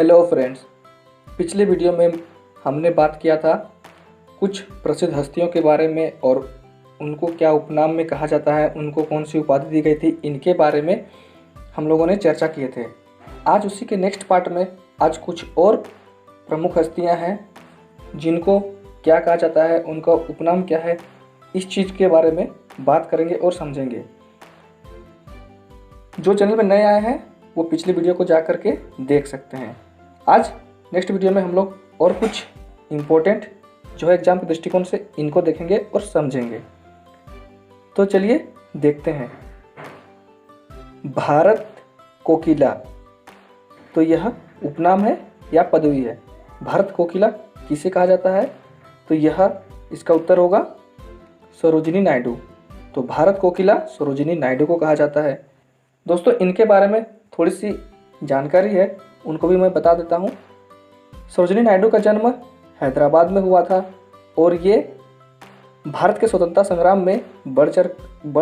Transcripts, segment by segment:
Hello friends, पिछले video में हमने बात किया था कुछ प्रसिद्ध हस्तियों के बारे में और उनको क्या उपनाम में कहा जाता है, उनको कौन सी उपाधि दी गई थी, इनके बारे में हम लोगों ने चर्चा किए थे। आज उसी के नेक्स्ट पार्ट में आज कुछ और प्रमुख हस्तियां हैं जिनको क्या कहा जाता है, उनका उपनाम क्या है, इस चीज़ के बारे में बात करेंगे और समझेंगे। जो चैनल में नए आए हैं वो पिछले वीडियो को जा करके देख सकते हैं। आज नेक्स्ट वीडियो में हम लोग और कुछ इम्पोर्टेंट जो है एग्जाम के दृष्टिकोण से इनको देखेंगे और समझेंगे। तो चलिए देखते हैं। भारत कोकिला, तो यह उपनाम है या पदवी है। भारत कोकिला किसे कहा जाता है, तो यह इसका उत्तर होगा सरोजिनी नायडू। तो भारत कोकिला सरोजिनी नायडू को कहा जाता है। दोस्तों, इनके बारे में थोड़ी सी जानकारी है, उनको भी मैं बता देता हूँ। सरोजिनी नायडू का जन्म हैदराबाद में हुआ था और ये भारत के स्वतंत्रता संग्राम में बढ़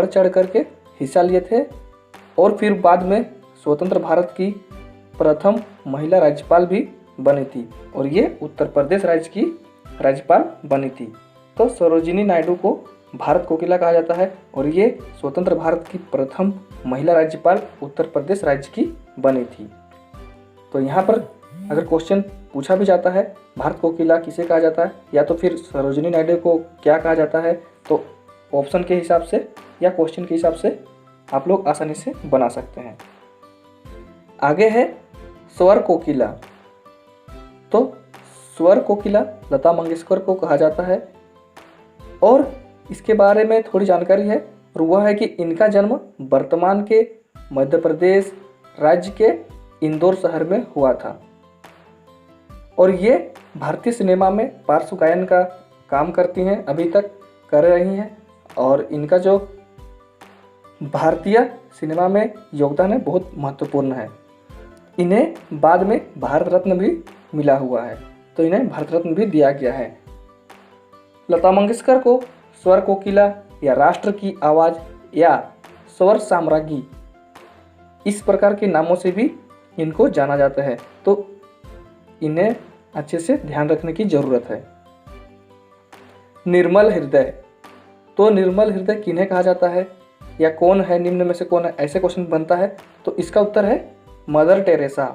चढ़ करके हिस्सा लिए थे और फिर बाद में स्वतंत्र भारत की प्रथम महिला राज्यपाल भी बनी थी और ये उत्तर प्रदेश राज्य की राज्यपाल बनी थी। तो सरोजिनी नायडू को भारत कोकिला कहा जाता है और ये स्वतंत्र भारत की प्रथम महिला राज्यपाल उत्तर प्रदेश राज्य की बनी थी। तो यहाँ पर अगर क्वेश्चन पूछा भी जाता है भारत कोकिला किसे कहा जाता है या तो फिर सरोजिनी नायडू को क्या कहा जाता है, तो ऑप्शन के हिसाब से या क्वेश्चन के हिसाब से आप लोग आसानी से बना सकते हैं। आगे है स्वर कोकिला। तो स्वर कोकिला लता मंगेशकर को कहा जाता है और इसके बारे में थोड़ी जानकारी है और वह है कि इनका जन्म वर्तमान के मध्य प्रदेश राज्य के इंदौर शहर में हुआ था और ये भारतीय सिनेमा में पार्श्व गायन का काम करती हैं, अभी तक कर रही हैं और इनका जो भारतीय सिनेमा में योगदान है बहुत महत्वपूर्ण है। इन्हें बाद में भारत रत्न भी मिला हुआ है, तो इन्हें भारत रत्न भी दिया गया है। लता मंगेशकर को स्वर कोकिला या राष्ट्र की आवाज़ या स्वर साम्राज्ञी इस प्रकार के नामों से भी इनको जाना जाता है, तो इन्हें अच्छे से ध्यान रखने की ज़रूरत है। निर्मल हृदय, तो निर्मल हृदय किन्हें कहा जाता है या कौन है, निम्न में से कौन है, ऐसे क्वेश्चन बनता है तो इसका उत्तर है मदर टेरेसा।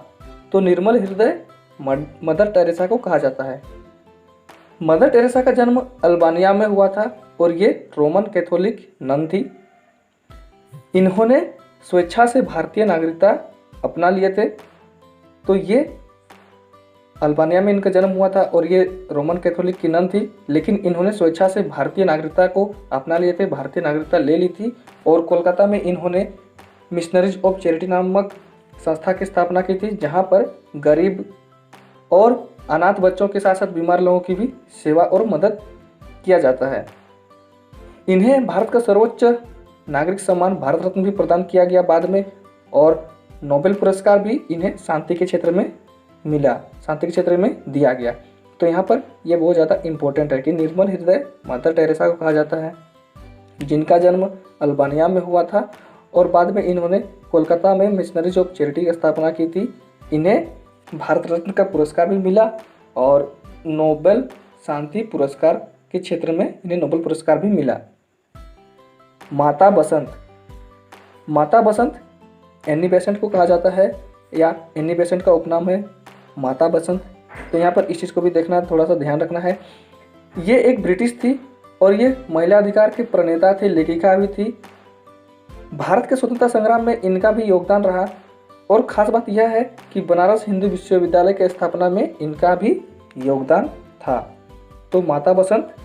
तो निर्मल हृदय मदर टेरेसा को कहा जाता है। मदर टेरेसा का जन्म अल्बानिया में हुआ था और ये रोमन कैथोलिक नन थी। इन्होंने स्वेच्छा से भारतीय नागरिकता अपना लिए थे। तो ये अल्बानिया में इनका जन्म हुआ था और ये रोमन कैथोलिक की नन थी, लेकिन इन्होंने स्वेच्छा से भारतीय नागरिकता को अपना लिए थे, भारतीय नागरिकता ले ली थी और कोलकाता में इन्होंने मिशनरीज ऑफ चैरिटी नामक संस्था की स्थापना की थी, जहाँ पर गरीब और अनाथ बच्चों के साथ साथ बीमार लोगों की भी सेवा और मदद किया जाता है। इन्हें भारत का सर्वोच्च नागरिक सम्मान भारत रत्न भी प्रदान किया गया बाद में और नोबेल पुरस्कार भी इन्हें शांति के क्षेत्र में मिला, शांति के क्षेत्र में दिया गया। तो यहाँ पर यह बहुत ज़्यादा इम्पोर्टेंट है कि निर्मल हृदय मदर टेरेसा को कहा जाता है, जिनका जन्म अल्बानिया में हुआ था और बाद में इन्होंने कोलकाता में मिशनरीज ऑफ चैरिटी की स्थापना की थी। इन्हें भारत रत्न का पुरस्कार भी मिला और नोबेल शांति पुरस्कार के क्षेत्र में इन्हें नोबेल पुरस्कार भी मिला। माता बसंत, माता बसंत एनी बेसेंट को कहा जाता है या एनी बेसेंट का उपनाम है माता बसंत। तो यहाँ पर इस चीज़ को भी देखना, थोड़ा सा ध्यान रखना है। ये एक ब्रिटिश थी और ये महिला अधिकार के प्रणेता थे, लेखिका भी थी। भारत के स्वतंत्रता संग्राम में इनका भी योगदान रहा और ख़ास बात यह है कि बनारस हिंदू विश्वविद्यालय के स्थापना में इनका भी योगदान था। तो माता बसंत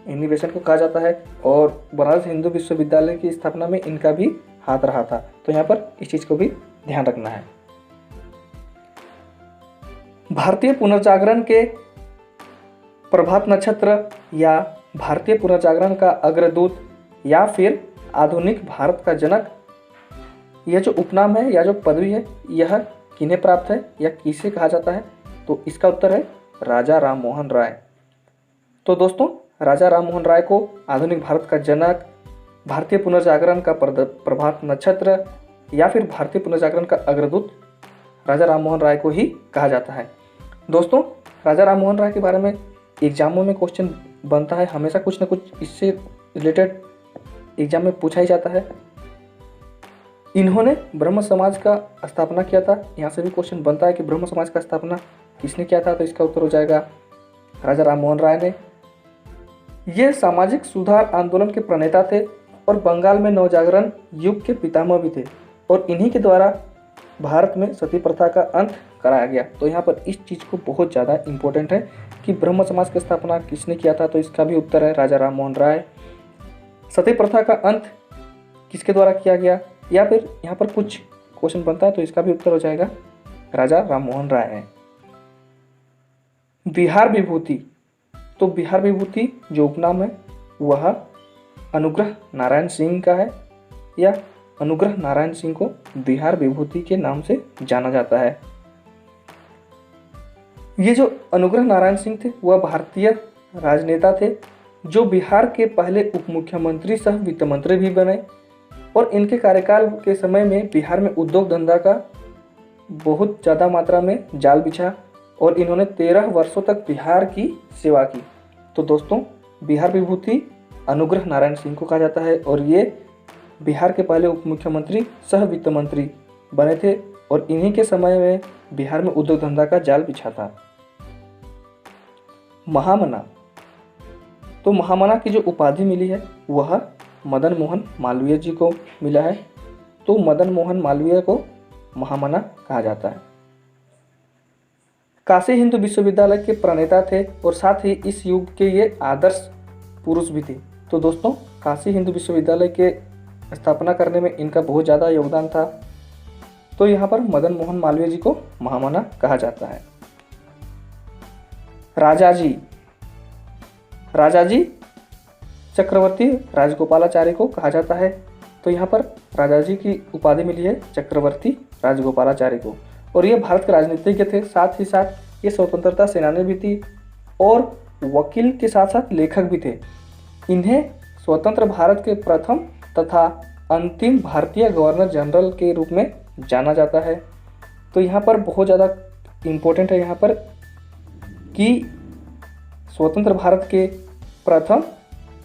एनी बेसेंट को कहा जाता है और बनारस हिंदू विश्वविद्यालय की स्थापना में इनका भी हाथ रहा था। तो यहाँ पर इस चीज़ को भी ध्यान रखना है। भारतीय पुनर्जागरण के प्रभात नक्षत्र या भारतीय पुनर्जागरण का अग्रदूत या फिर आधुनिक भारत का जनक, यह जो उपनाम है या जो पदवी है यह किन्हें प्राप्त है या किसे कहा जाता है, तो इसका उत्तर है राजा राम मोहन राय। तो दोस्तों, राजा राम मोहन राय को आधुनिक भारत का जनक, भारतीय पुनर्जागरण का प्रभात नक्षत्र या फिर भारतीय पुनर्जागरण का अग्रदूत राजा राममोहन राय को ही कहा जाता है। दोस्तों, राजा राममोहन राय के बारे में एग्जामों में क्वेश्चन बनता है, हमेशा कुछ ना कुछ इससे रिलेटेड एग्जाम में पूछा ही जाता है। इन्होंने ब्रह्म समाज का स्थापना किया था। यहाँ से भी क्वेश्चन बनता है कि ब्रह्म समाज का स्थापना किसने किया था, तो इसका उत्तर हो जाएगा राजा राममोहन राय ने। ये सामाजिक सुधार आंदोलन के प्रणेता थे और बंगाल में नवजागरण युग के पितामह भी थे और इन्हीं के द्वारा भारत में सती प्रथा का अंत कराया गया। तो यहाँ पर इस चीज़ को बहुत ज़्यादा इम्पोर्टेंट है कि ब्रह्म समाज की स्थापना किसने किया था, तो इसका भी उत्तर है राजा राममोहन राय। सती प्रथा का अंत किसके द्वारा किया गया, या फिर यहाँ पर कुछ क्वेश्चन बनता है, तो इसका भी उत्तर हो जाएगा राजा राममोहन राय है। बिहार विभूति, तो बिहार विभूति जो उपनाम है वह अनुग्रह नारायण सिंह का है, या अनुग्रह नारायण सिंह को बिहार विभूति के नाम से जाना जाता है। ये जो अनुग्रह नारायण सिंह थे वह भारतीय राजनेता थे जो बिहार के पहले उप मुख्यमंत्री सह वित्त मंत्री भी बने और इनके कार्यकाल के समय में बिहार में उद्योग धंधा का बहुत ज़्यादा मात्रा में जाल बिछा और इन्होंने 13 वर्षों तक बिहार की सेवा की। तो दोस्तों, बिहार विभूति अनुग्रह नारायण सिंह को कहा जाता है और ये बिहार के पहले उप मुख्यमंत्री सह वित्त मंत्री बने थे और इन्हीं के समय में बिहार में उद्योग धंधा का जाल बिछा था। महामना, तो महामना की जो उपाधि मिली है वह मदन मोहन मालवीय जी को मिला है। तो मदन मोहन मालवीय को महामना कहा जाता है। काशी हिंदू विश्वविद्यालय के प्रणेता थे और साथ ही इस युग के ये आदर्श पुरुष भी थे। तो दोस्तों, काशी हिंदू विश्वविद्यालय के स्थापना करने में इनका बहुत ज़्यादा योगदान था। तो यहाँ पर मदन मोहन मालवीय जी को महामना कहा जाता है। राजाजी, राजाजी चक्रवर्ती राजगोपालाचारी को कहा जाता है। तो यहाँ पर राजाजी की उपाधि मिली है चक्रवर्ती राजगोपालाचारी को और ये भारत के राजनीतिज्ञ थे, साथ ही साथ ये स्वतंत्रता सेनानी भी थी और वकील के साथ साथ लेखक भी थे। इन्हें स्वतंत्र भारत के प्रथम तथा अंतिम भारतीय गवर्नर जनरल के रूप में जाना जाता है। तो यहाँ पर बहुत ज़्यादा इम्पोर्टेंट है यहाँ पर कि स्वतंत्र भारत के प्रथम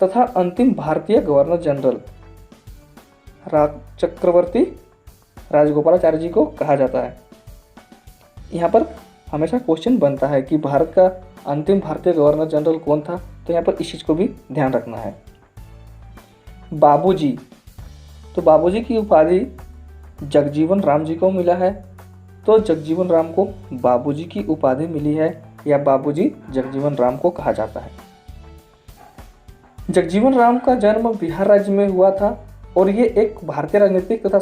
तथा अंतिम भारतीय गवर्नर जनरल चक्रवर्ती राजगोपालाचारी जी को कहा जाता है। यहाँ पर हमेशा क्वेश्चन बनता है कि भारत का अंतिम भारतीय गवर्नर जनरल कौन था, तो यहाँ पर इस चीज़ को भी ध्यान रखना है। बाबूजी, तो बाबूजी की उपाधि जगजीवन राम जी को मिला है। तो जगजीवन राम को बाबूजी की उपाधि मिली है या बाबूजी जगजीवन राम को कहा जाता है। जगजीवन राम का जन्म बिहार राज्य में हुआ था और ये एक भारतीय राजनीतिक तथा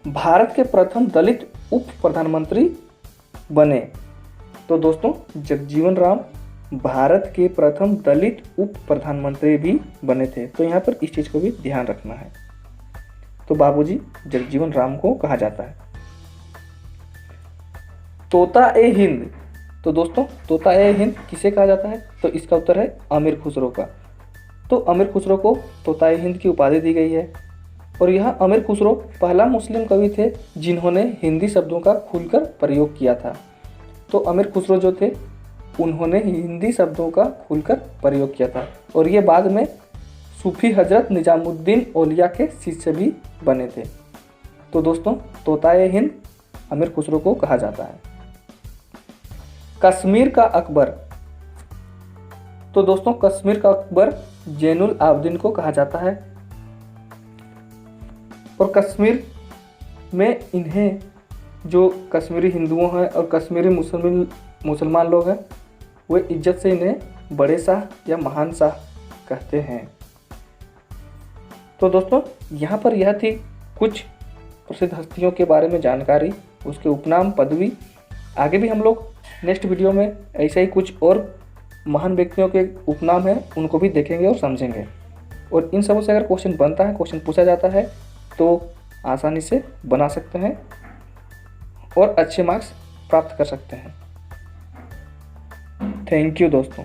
भारत के प्रथम दलित उप प्रधानमंत्री बने। तो दोस्तों, जगजीवन राम भारत के प्रथम दलित उप प्रधानमंत्री भी बने थे। तो यहाँ पर इस चीज़ को भी ध्यान रखना है। तो बाबूजी जगजीवन राम को कहा जाता है। तोता ए हिंद, तो दोस्तों तोता ए हिंद किसे कहा जाता है, तो इसका उत्तर है अमीर खुसरो का। तो अमीर खुसरो को तोता ए हिंद की उपाधि दी गई है और यह अमीर खुसरो पहला मुस्लिम कवि थे जिन्होंने हिंदी शब्दों का खुलकर प्रयोग किया था। तो अमीर खुसरो जो थे उन्होंने हिंदी शब्दों का खुलकर प्रयोग किया था और ये बाद में सूफी हजरत निजामुद्दीन औलिया के शिष्य भी बने थे। तो दोस्तों, तोता ए हिंद अमीर खुसरो को कहा जाता है। कश्मीर का अकबर, तो दोस्तों कश्मीर का अकबर जैनुल आबदीन को कहा जाता है और कश्मीर में इन्हें जो कश्मीरी हिंदुओं हैं और कश्मीरी मुसलमान लोग हैं वे इज्जत से इन्हें बड़े शाह या महान शाह कहते हैं। तो दोस्तों, यहाँ पर यह थी कुछ प्रसिद्ध हस्तियों के बारे में जानकारी, उसके उपनाम, पदवी। आगे भी हम लोग नेक्स्ट वीडियो में ऐसे ही कुछ और महान व्यक्तियों के उपनाम हैं उनको भी देखेंगे और समझेंगे। और इन सबों से अगर क्वेश्चन बनता है, क्वेश्चन पूछा जाता है तो आसानी से बना सकते हैं और अच्छे मार्क्स प्राप्त कर सकते हैं। थैंक यू दोस्तों।